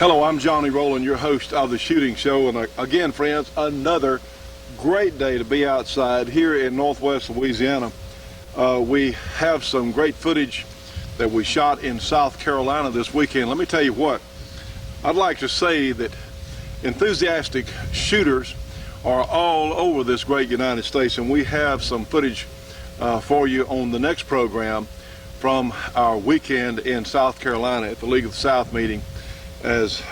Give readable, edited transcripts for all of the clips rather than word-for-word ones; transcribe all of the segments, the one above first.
Hello, I'm Johnny Rowland, your host of the Shooting Show, and again, friends, another great day to be outside here in Northwest Louisiana. We have some great footage that we shot in South Carolina this weekend. Let me tell you what, I'd like to say that enthusiastic shooters are all over this great United States, and we have some footage for you on the next program from our weekend in South Carolina at the League of the South meeting, as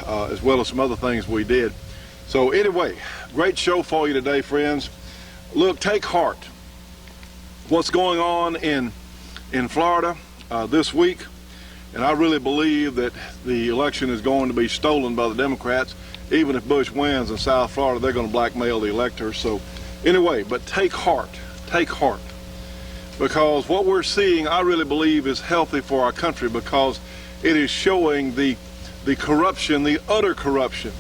well as some other things we did. So anyway, great show for you today, friends. Look, take heart. What's going on in Florida this week, and I really believe that the election is going to be stolen by the Democrats. Even if Bush wins in South Florida, they're going to blackmail the electors. So anyway, but take heart, because what we're seeing, I really believe, is healthy for our country, because it is showing the corruption, the utter corruption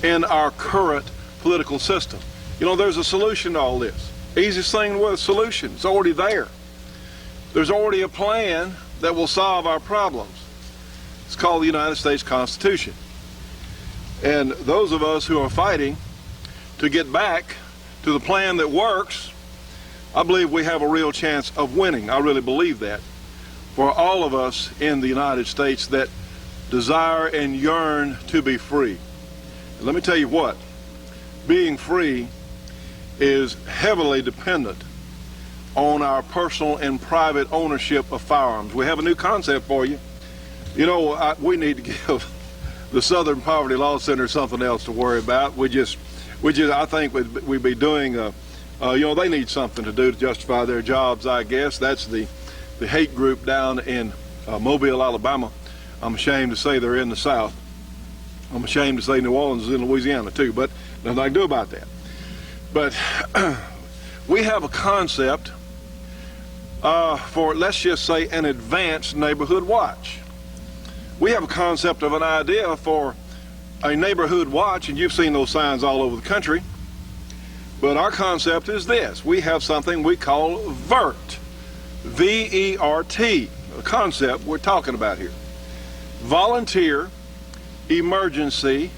in our current political system. You know, there's a solution to all this. Easiest thing with a solution, it's already there. There's already a plan that will solve our problems. It's called the United States Constitution. And those of us who are fighting to get back to the plan that works, I believe we have a real chance of winning. I really believe that. For all of us in the United States that desire and yearn to be free. And let me tell you what, being free is heavily dependent on our personal and private ownership of firearms. We have a new concept for you. You know, we need to give the Southern Poverty Law Center something else to worry about. I think we'd be doing, you know, they need something to do to justify their jobs, I guess. That's the hate group down in Mobile, Alabama. I'm ashamed to say they're in the South. I'm ashamed to say New Orleans is in Louisiana too, but nothing I can do about that. But we have a concept for, let's just say, an advanced neighborhood watch. We have a concept of an idea for a neighborhood watch, and you've seen those signs all over the country. But our concept is this. We have something we call VERT, V-E-R-T, a concept we're talking about here. Volunteer Emergency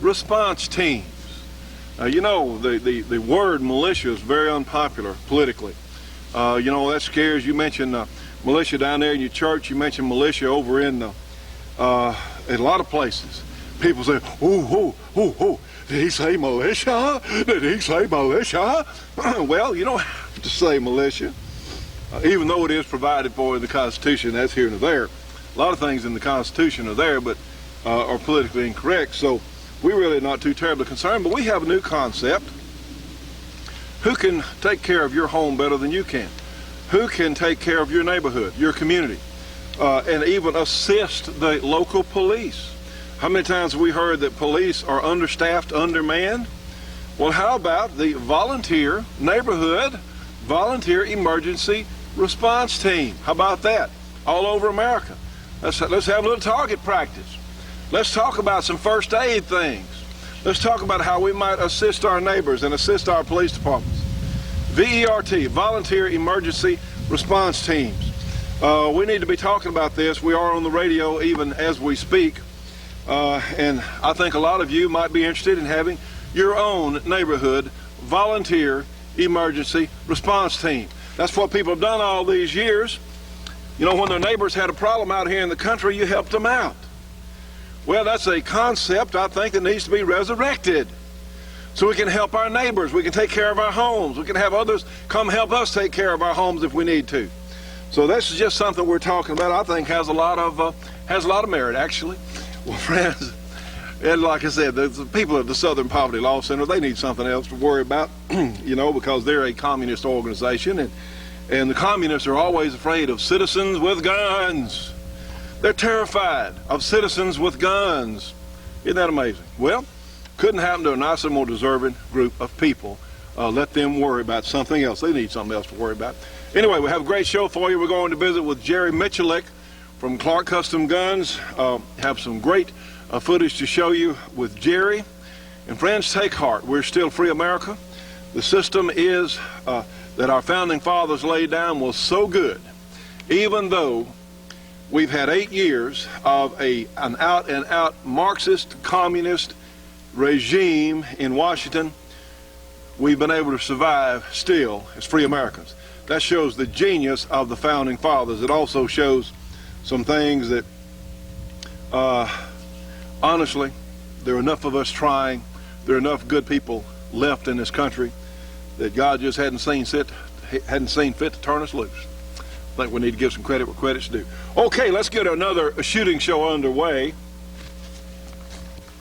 Response Teams. You know, the word militia is very unpopular politically. You know, that scares you. Mention militia down there in your church. You mention militia over in a lot of places. People say, "Oh, did he say militia? Did he say militia?" Well, you don't have to say militia, even though it is provided for in the Constitution. That's here and there. A lot of things in the Constitution are there, but are politically incorrect. So we're really not too terribly concerned. But we have a new concept. Who can take care of your home better than you can? Who can take care of your neighborhood, your community, and even assist the local police? How many times have we heard that police are understaffed, undermanned? Well, how about the volunteer emergency response team? How about that? All over America. Let's have a little target practice. Let's talk about some first aid things. Let's talk about how we might assist our neighbors and assist our police departments. VERT, Volunteer Emergency Response Teams. We need to be talking about this. We are on the radio even as we speak. And I think a lot of you might be interested in having your own neighborhood volunteer emergency response team. That's what people have done all these years. You know, when their neighbors had a problem out here in the country, you helped them out. Well, that's a concept, I think, that needs to be resurrected. So we can help our neighbors, we can take care of our homes, we can have others come help us take care of our homes if we need to. So this is just something we're talking about. I think has a lot of merit, actually. Well, friends, and like I said, the people at the Southern Poverty Law Center, they need something else to worry about, you know, because they're a communist organization, and the communists are always afraid of citizens with guns. They're terrified of citizens with guns. Isn't that amazing? Well, couldn't happen to a nicer, more deserving group of people. Let them worry about something else. They need something else to worry about. Anyway, we have a great show for you. We're going to visit with Jerry Miculek from Clark Custom Guns. Have some great footage to show you with Jerry. And friends, take heart. We're still free America. The system is that our founding fathers laid down was so good, even though we've had 8 years of an out-and-out Marxist, communist regime in Washington. We've been able to survive still as free Americans. That shows the genius of the Founding Fathers. It also shows some things that, honestly, there are enough of us trying, there are enough good people left in this country that God just hadn't seen fit to turn us loose. I think we need to give some credit where credit's due. Okay, let's get another shooting show underway.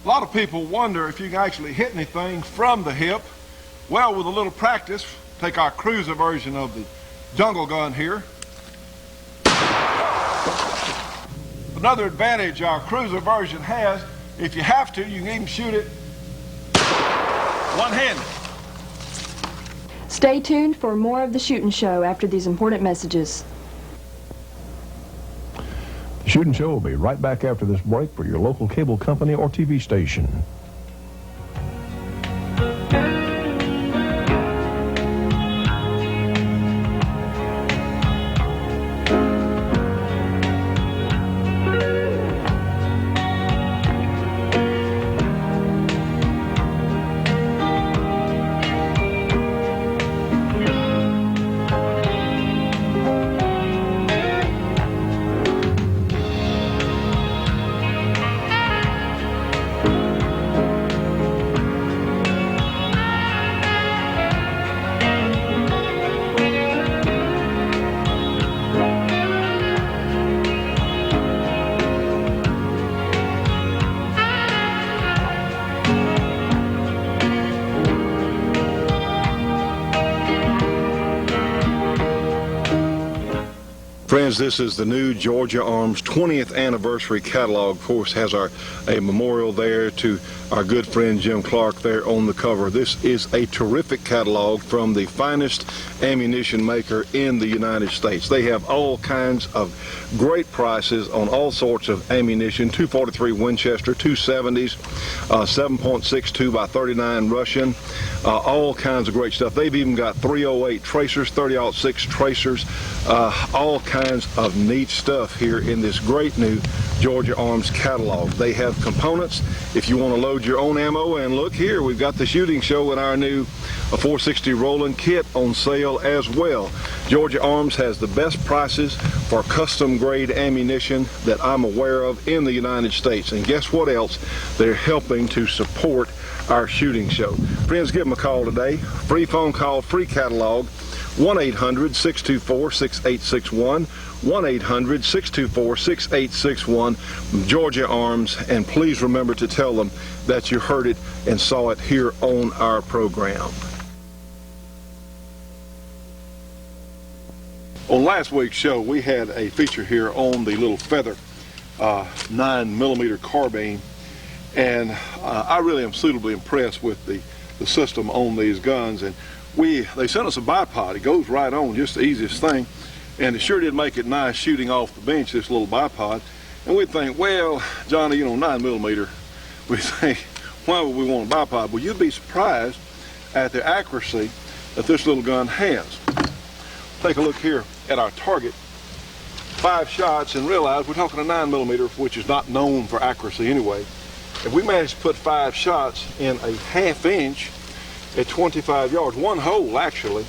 A lot of people wonder if you can actually hit anything from the hip. Well, with a little practice, take our cruiser version of the jungle gun here. Another advantage our cruiser version has, if you have to, you can even shoot it one-handed. Stay tuned for more of the Shootin' Show after these important messages. The Shootin' Show will be right back after this break for your local cable company or TV station. Friends, this is the new Georgia Arms 20th anniversary catalog. Of course, has a memorial there to our good friend Jim Clark there on the cover. This is a terrific catalog from the finest ammunition maker in the United States. They have all kinds of great prices on all sorts of ammunition: 243 Winchester, 270s, 7.62 by 39 Russian, all kinds of great stuff. They've even got 308 tracers, 30-06 tracers, all kinds of neat stuff here in this great new Georgia Arms catalog. They have components if you want to load your own ammo, and look here, we've got the Shooting Show and our new 460 Rowland kit on sale as well. Georgia Arms has the best prices for custom grade ammunition that I'm aware of in the United States, and guess what else? They're helping to support our Shooting Show. Friends, give them a call today. Free phone call, free catalog. 1-800-624-6861, 1-800-624-6861, Georgia Arms, and please remember to tell them that you heard it and saw it here on our program. On last week's show, we had a feature here on the little Feather 9mm carbine, and I really am suitably impressed with the system on these guns. And they sent us a bipod. It goes right on, just the easiest thing, and it sure did make it nice shooting off the bench, this little bipod. And we'd think, well, Johnny, 9mm, we think, why would we want a bipod? Well, you'd be surprised at the accuracy that this little gun has. Take a look here at our target. 5 shots, and realize we're talking a 9mm, which is not known for accuracy anyway. If we managed to put 5 shots in a ½ inch at 25 yards, one hole actually,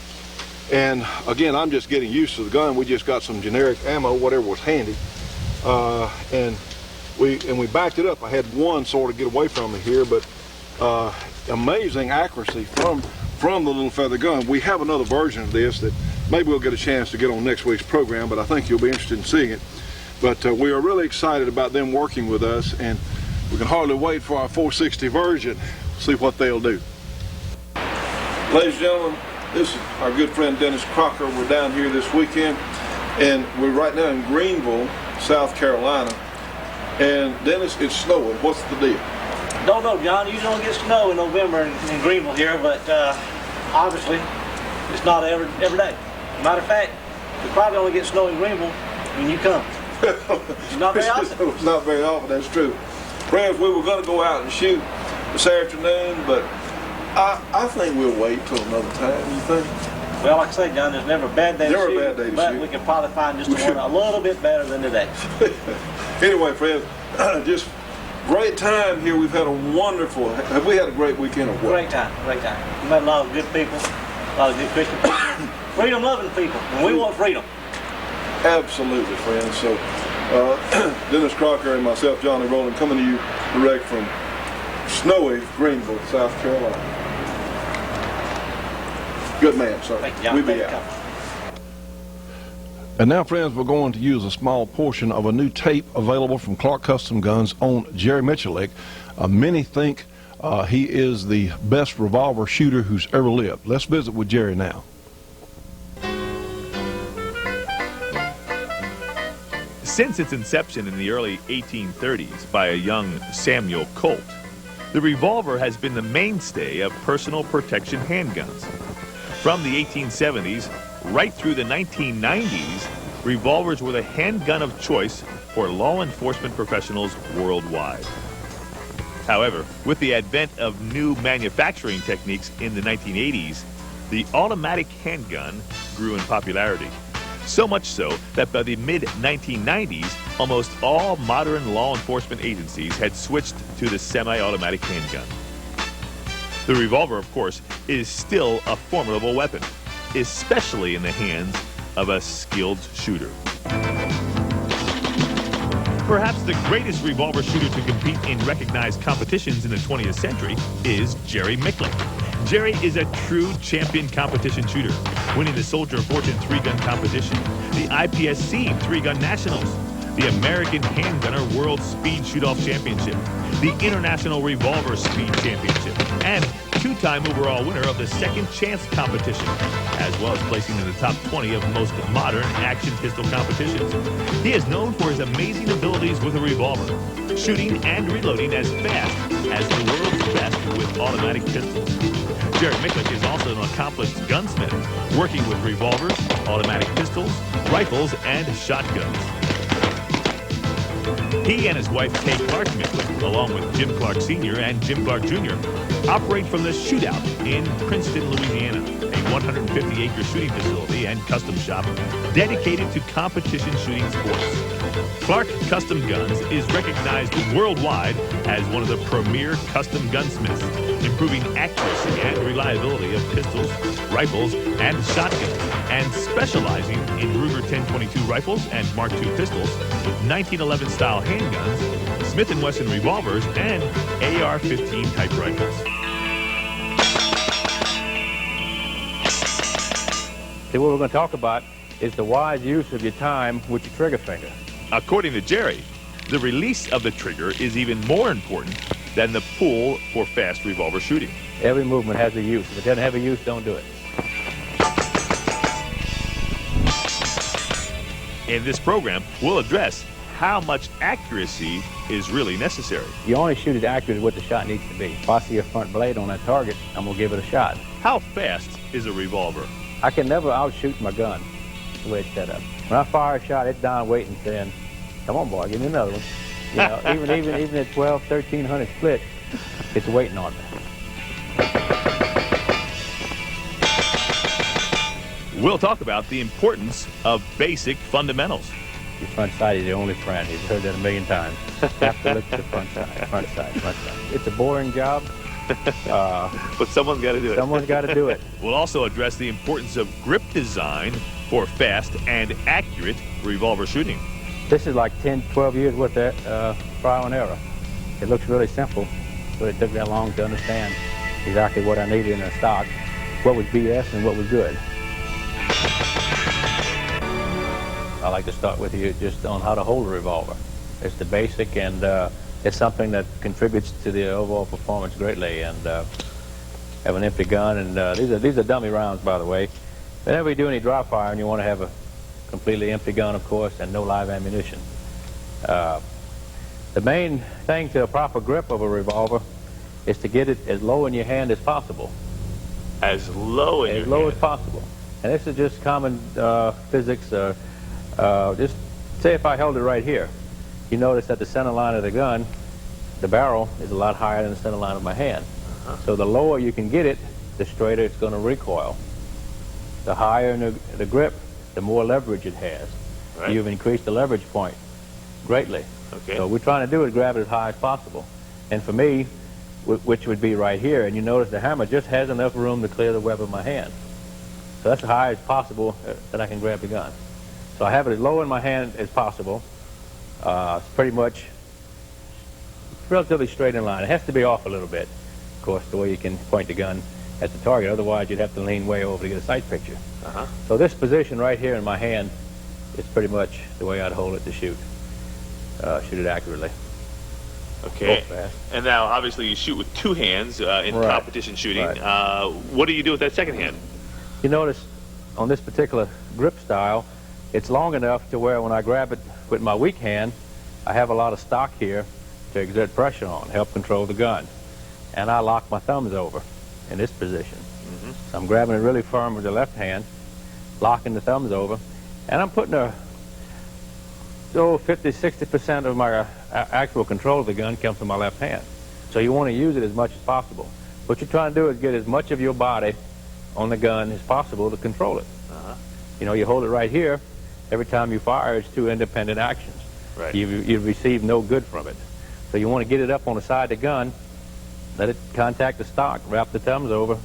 and again, I'm just getting used to the gun. We just got some generic ammo, whatever was handy, and we backed it up. I had one sort of get away from me here, but amazing accuracy from the little Feather gun. We have another version of this that maybe we'll get a chance to get on next week's program, but I think you'll be interested in seeing it. But we are really excited about them working with us, and we can hardly wait for our 460 version. See what they'll do. Ladies and gentlemen, this is our good friend Dennis Crocker. We're down here this weekend, and we're right now in Greenville, South Carolina. And Dennis, it's snowing. What's the deal? Don't know, John. You don't get snow in November in Greenville here, but obviously it's not every day. Matter of fact, you probably only get snow in Greenville when you come. It's not very often. It's not very often, that's true. Friends, we were going to go out and shoot this afternoon, but I think we'll wait till another time, you think? Well, like I say, John, there's never a bad day to Never a shoot, bad day to but shoot. we can probably find just one a little bit better than today. Anyway, friends, just great time here. We've had a wonderful, have we had a great weekend of what? Great time, great time. We met a lot of good people, a lot of good Christian people, freedom-loving people, and we want freedom. Absolutely, friends. So, Dennis Crocker and myself, Johnny Rowland, coming to you direct from snowy Greenville, South Carolina. Good man, sir. Thank you, John. We'll be Thank you, out. Tom. And now, friends, we're going to use a small portion of a new tape available from Clark Custom Guns on Jerry Miculek. Many think he is the best revolver shooter who's ever lived. Let's visit with Jerry now. Since its inception in the early 1830s by a young Samuel Colt, the revolver has been the mainstay of personal protection handguns. From the 1870s right through the 1990s, revolvers were the handgun of choice for law enforcement professionals worldwide. However, with the advent of new manufacturing techniques in the 1980s, the automatic handgun grew in popularity. So much so that by the mid-1990s, almost all modern law enforcement agencies had switched to the semi-automatic handgun. The revolver, of course, is still a formidable weapon, especially in the hands of a skilled shooter. Perhaps the greatest revolver shooter to compete in recognized competitions in the 20th century is Jerry Miculek. Jerry is a true champion competition shooter, winning the Soldier of Fortune 3-gun competition, the IPSC 3-gun nationals, the American Handgunner World Speed Shoot-Off Championship, the International Revolver Speed Championship, and two-time overall winner of the Second Chance competition, as well as placing in the top 20 of most modern action pistol competitions. He is known for his amazing abilities with a revolver, shooting and reloading as fast as the world's best with automatic pistols. Jerry Miculek is also an accomplished gunsmith, working with revolvers, automatic pistols, rifles, and shotguns. He and his wife, Kay Clark Miculek, along with Jim Clark Sr. and Jim Clark Jr., operate from the Shootout in Princeton, Louisiana, a 150-acre shooting facility and custom shop dedicated to competition shooting sports. Clark Custom Guns is recognized worldwide as one of the premier custom gunsmiths, improving accuracy and reliability of pistols, rifles, and shotguns, and specializing in Ruger 1022 rifles and Mark II pistols, 1911 style handguns, Smith & Wesson revolvers, and AR-15 type rifles. See, what we're going to talk about is the wise use of your time with your trigger finger. According to Jerry, the release of the trigger is even more important than the pull for fast revolver shooting. Every movement has a use. If it doesn't have a use, don't do it. In this program, we'll address how much accuracy is really necessary. You only shoot it accurate what the shot needs to be. If I see a front blade on that target, I'm going to give it a shot. How fast is a revolver? I can never outshoot my gun the way it's set up. When I fire a shot, it's down waiting, saying, come on, boy, give me another one. You know, even at 12, 1300 split, it's waiting on me. We'll talk about the importance of basic fundamentals. Your front sight is your only friend. You've heard that a million times. Have to look at the front side, front side, front side. It's a boring job. But someone's got to do it. Someone's got to do it. We'll also address the importance of grip design for fast and accurate revolver shooting. This is like 10, 12 years worth of trial and error. It looks really simple, but it took that long to understand exactly what I needed in a stock, what was BS and what was good. I like to start with you just on how to hold a revolver. It's the basic, and it's something that contributes to the overall performance greatly. And have an empty gun, and these are dummy rounds, by the way. Whenever you do any dry fire, and you want to have a completely empty gun, of course, and no live ammunition. The main thing to a proper grip of a revolver is to get it as low in your hand as possible. As low in As low as possible. And this is just common physics. Just say if I held it right here, you notice that the center line of the gun, the barrel, is a lot higher than the center line of my hand. So the lower you can get it, the straighter it's going to recoil. the higher the grip, the more leverage it has. Right. You've increased the leverage point greatly. Okay. So what we're trying to do is grab it as high as possible. And for me, which would be right here, and you notice the hammer just has enough room to clear the web of my hand. So that's as high as possible that I can grab the gun. So I have it as low in my hand as possible. It's pretty much relatively straight in line. It has to be off a little bit, of course, the way you can point the gun at the target. Otherwise, you'd have to lean way over to get a sight picture. So this position right here in my hand is pretty much the way I'd hold it to shoot it accurately. Okay. Fast. And now, obviously, you shoot with two hands in Right. competition shooting. Right. What do you do with that second hand? You notice on this particular grip style, it's long enough to where when I grab it with my weak hand, I have a lot of stock here to exert pressure on, help control the gun. And I lock my thumbs over in this position. So I'm grabbing it really firm with the left hand, locking the thumbs over, and I'm putting 50–60% of my actual control of the gun comes from my left hand. So you want to use it as much as possible. What you're trying to do is get as much of your body on the gun as possible to control it. You know, you hold it right here. Every time you fire, it's two independent actions. Right. You receive no good from it. So you want to get it up on the side of the gun, let it contact the stock, wrap the thumbs over,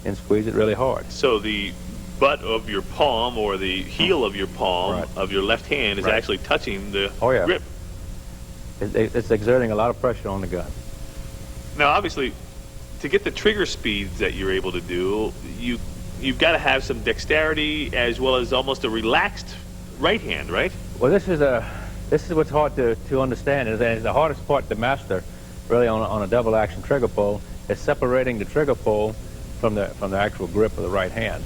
and squeeze it really hard. So the butt of your palm or the heel of your palm Right. of your left hand is Right. actually touching the Oh, yeah. grip. It's exerting a lot of pressure on the gun. Now, obviously, to get the trigger speeds that you're able to do, you've got to have some dexterity as well as almost a relaxed right hand, right? Well, this is what's hard to understand, and the hardest part to master, really, on a double action trigger pull, is separating the trigger pull from the actual grip of the right hand.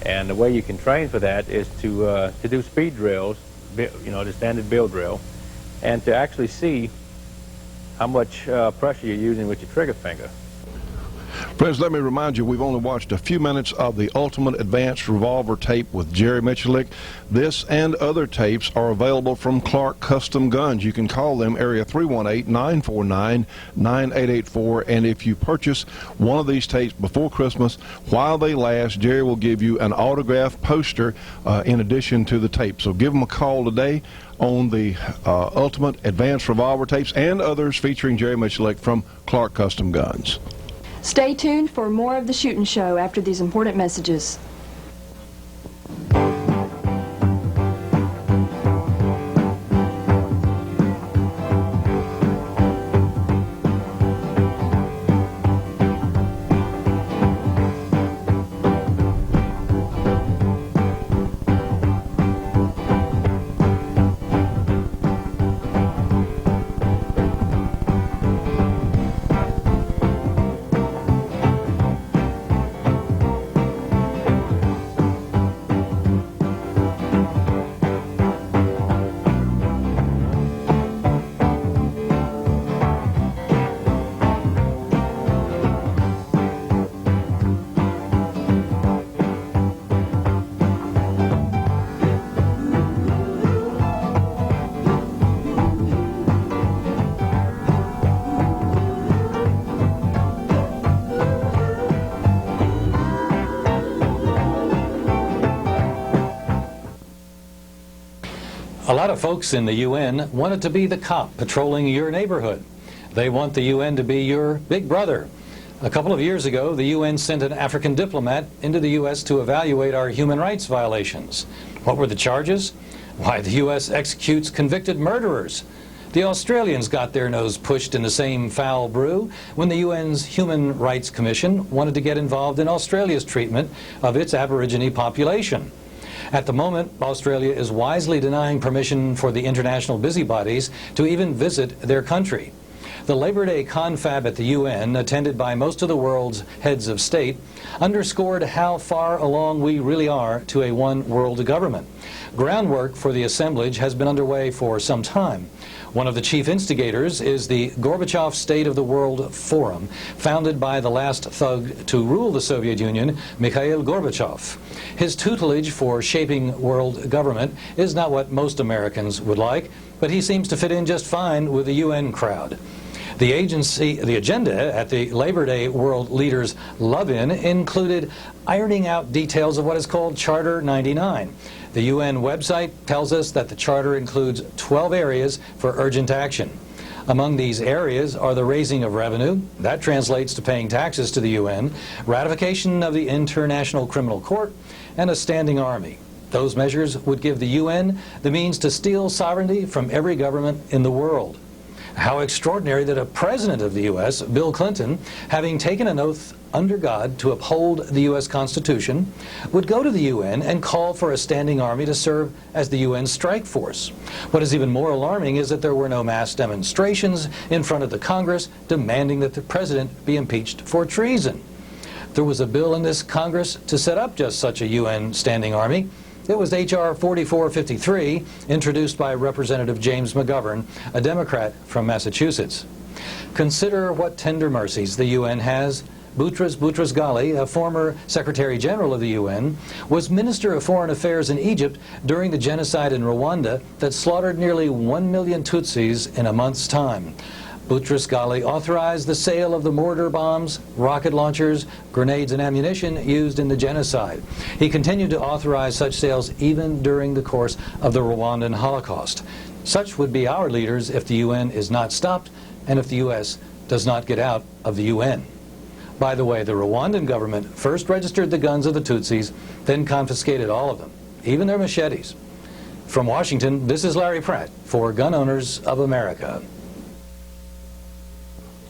And the way you can train for that is to do speed drills, you know, the standard bill drill, and to actually see how much pressure you're using with your trigger finger. Friends, let me remind you, we've only watched a few minutes of the Ultimate Advanced Revolver tape with Jerry Miculek. This and other tapes are available from Clark Custom Guns. You can call them area 318-949-9884, and if you purchase one of these tapes before Christmas, while they last, Jerry will give you an autographed poster in addition to the tape. So give them a call today on the Ultimate Advanced Revolver tapes and others featuring Jerry Miculek from Clark Custom Guns. Stay tuned for more of the Shootin' Show after these important messages. A lot of folks in the UN want it to be the cop patrolling your neighborhood. They want the UN to be your big brother. A couple of years ago, the UN sent an African diplomat into the U.S. to evaluate our human rights violations. What were the charges? Why, the U.S. executes convicted murderers. The Australians got their nose pushed in the same foul brew when the UN's Human Rights Commission wanted to get involved in Australia's treatment of its Aborigine population. At the moment, Australia is wisely denying permission for the international busybodies to even visit their country. The Labor Day confab at the UN, attended by most of the world's heads of state, underscored how far along we really are to a one-world government. Groundwork for the assemblage has been underway for some time. One of the chief instigators is the Gorbachev State of the World Forum, founded by the last thug to rule the Soviet Union, Mikhail Gorbachev. His tutelage for shaping world government is not what most Americans would like, but he seems to fit in just fine with the UN crowd. The agenda at the Labor Day World Leaders Love-In included ironing out details of what is called Charter 99. The UN website tells us that the charter includes 12 areas for urgent action. Among these areas are the raising of revenue, that translates to paying taxes to the UN, ratification of the International Criminal Court, and a standing army. Those measures would give the UN the means to steal sovereignty from every government in the world. How extraordinary that a president of the U.S., Bill Clinton, having taken an oath under God to uphold the U.S. Constitution, would go to the UN and call for a standing army to serve as the UN strike force. What is even more alarming is that there were no mass demonstrations in front of the Congress demanding that the president be impeached for treason. There was a bill in this Congress to set up just such a UN standing army. It was H.R. 4453, introduced by Representative James McGovern, a Democrat from Massachusetts. Consider what tender mercies the UN has. Boutros Boutros-Ghali, a former Secretary General of the UN, was Minister of Foreign Affairs in Egypt during the genocide in Rwanda that slaughtered nearly 1 million Tutsis in a month's time. Boutros-Ghali authorized the sale of the mortar bombs, rocket launchers, grenades, and ammunition used in the genocide. He continued to authorize such sales even during the course of the Rwandan Holocaust. Such would be our leaders if the UN is not stopped and if the U.S. does not get out of the UN. By the way, the Rwandan government first registered the guns of the Tutsis, then confiscated all of them, even their machetes. From Washington, this is Larry Pratt for Gun Owners of America.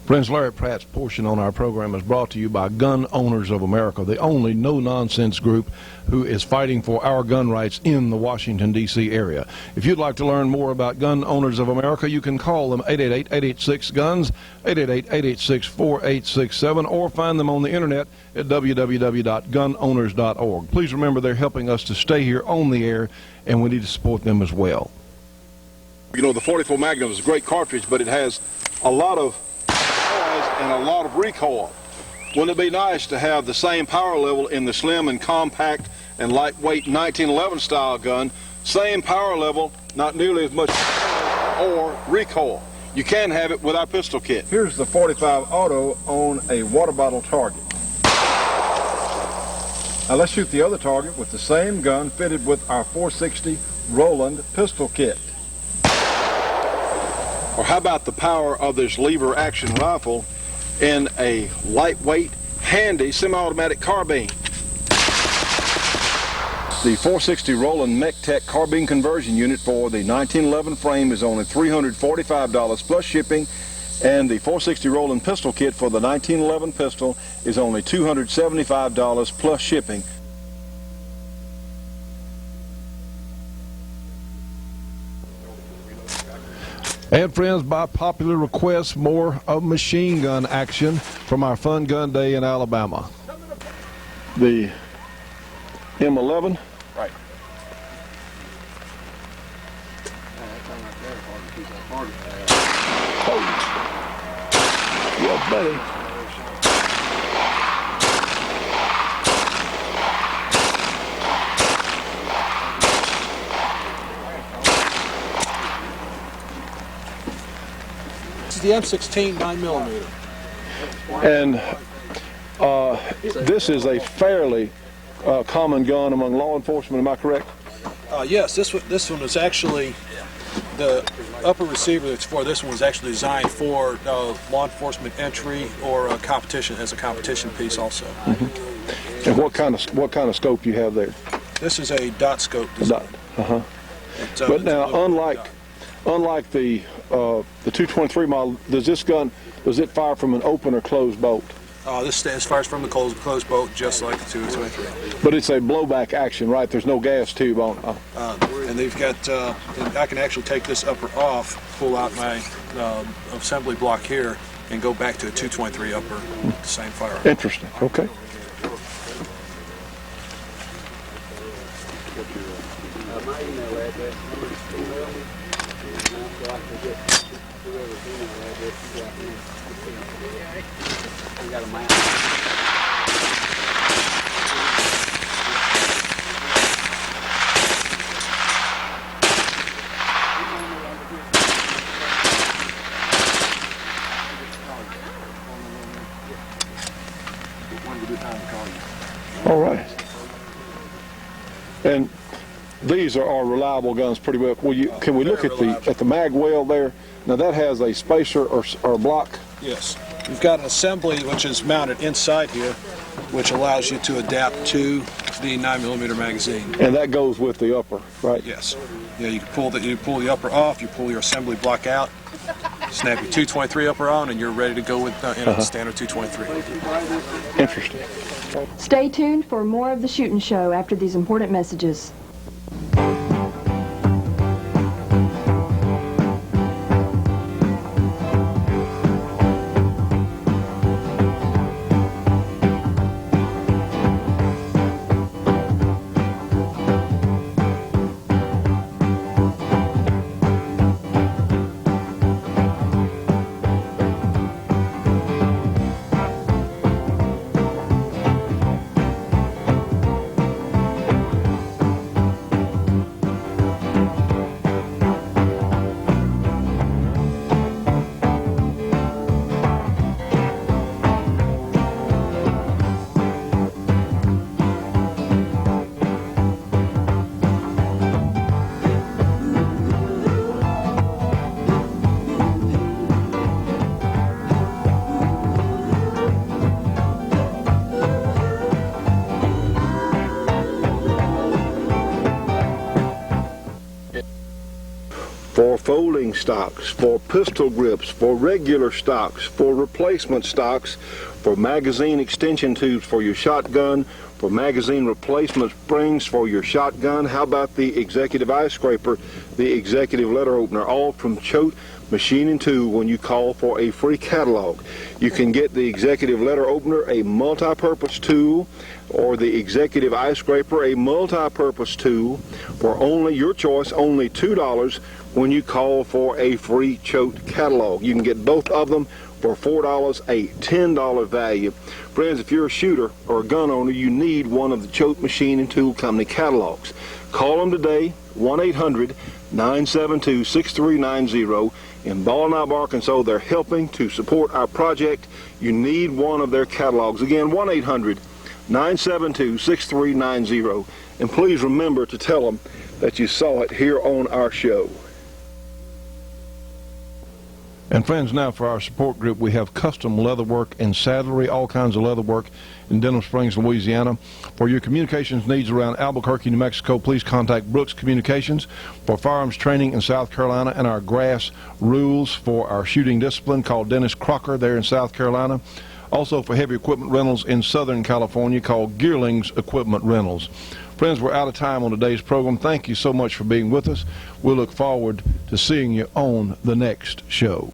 Friends, Larry Pratt's portion on our program is brought to you by Gun Owners of America, the only no-nonsense group who is fighting for our gun rights in the Washington, D.C. area. If you'd like to learn more about Gun Owners of America, you can call them 888-886-GUNS, 888-886-4867, or find them on the internet at www.gunowners.org. Please remember they're helping us to stay here on the air, and we need to support them as well. You know, the 44 Magnum is a great cartridge, but it has a lot of and a lot of recoil. Wouldn't it be nice to have the same power level in the slim and compact and lightweight 1911 style gun? Same power level, not nearly as much or recoil. You can have it with our pistol kit. Here's the 45 Auto on a water bottle target. Now let's shoot the other target with the same gun fitted with our 460 Rowland pistol kit. Or how about the power of this lever action rifle in a lightweight, handy semi-automatic carbine? The 460 Rowland MechTech carbine conversion unit for the 1911 frame is only $345 plus shipping, and the 460 Rowland pistol kit for the 1911 pistol is only $275 plus shipping. And friends, by popular request, more of machine gun action from our Fun Gun Day in Alabama. The M11. Right. Oh. Yeah, buddy. The M16 9mm. And this is a fairly common gun among law enforcement, am I correct? Yes, this one was actually, the upper receiver that's for this one was actually designed for law enforcement entry or a competition, as a competition piece also. Mm-hmm. And what kind of scope you have there? This is a dot scope design. Uh-huh. But now, unlike the 223 model, does it fire from an open or closed bolt? This fires from the closed bolt, just like the 223. But it's a blowback action, right? There's no gas tube on. And they've got. And I can actually take this upper off, pull out my assembly block here, and go back to a 223 upper, with the same fire. Interesting. Okay. My email address. I got a map. when's a good time to call you. All right. And these are reliable guns pretty well. Can we look at the mag well there? Now that has a spacer or a block. Yes. You've got an assembly which is mounted inside here, which allows you to adapt to the 9mm magazine. And that goes with the upper, right? Yes. Yeah, you can pull the upper off, you pull your assembly block out, snap your 223 upper on, and you're ready to go with standard 223. Interesting. Stay tuned for more of the Shootin' Show after these important messages. For folding stocks, for pistol grips, for regular stocks, for replacement stocks, for magazine extension tubes for your shotgun, for magazine replacement springs for your shotgun. How about the executive eye scraper, the executive letter opener, all from Choate Machine & Tool when you call for a free catalog. You can get the executive letter opener, a multi-purpose tool, or the executive eye scraper, a multi-purpose tool, for only your choice, only $2 when you call for a free Choate catalog. You can get both of them for $4, a $10 value. Friends, if you're a shooter or a gun owner, you need one of the Choate Machine & Tool Company catalogs. Call them today, 1-800-972-6390. In Ball Knob, Arkansas, they're helping to support our project. You need one of their catalogs. Again, 1-800-972-6390. And please remember to tell them that you saw it here on our show. And friends, now for our support group, we have custom leather work and saddlery, all kinds of leather work in Denham Springs, Louisiana. For your communications needs around Albuquerque, New Mexico, please contact Brooks Communications. For firearms training in South Carolina and our grass rules for our shooting discipline, call Dennis Crocker there in South Carolina. Also for heavy equipment rentals in Southern California, call Gearlings Equipment Rentals. Friends, we're out of time on today's program. Thank you so much for being with us. We'll look forward to seeing you on the next show.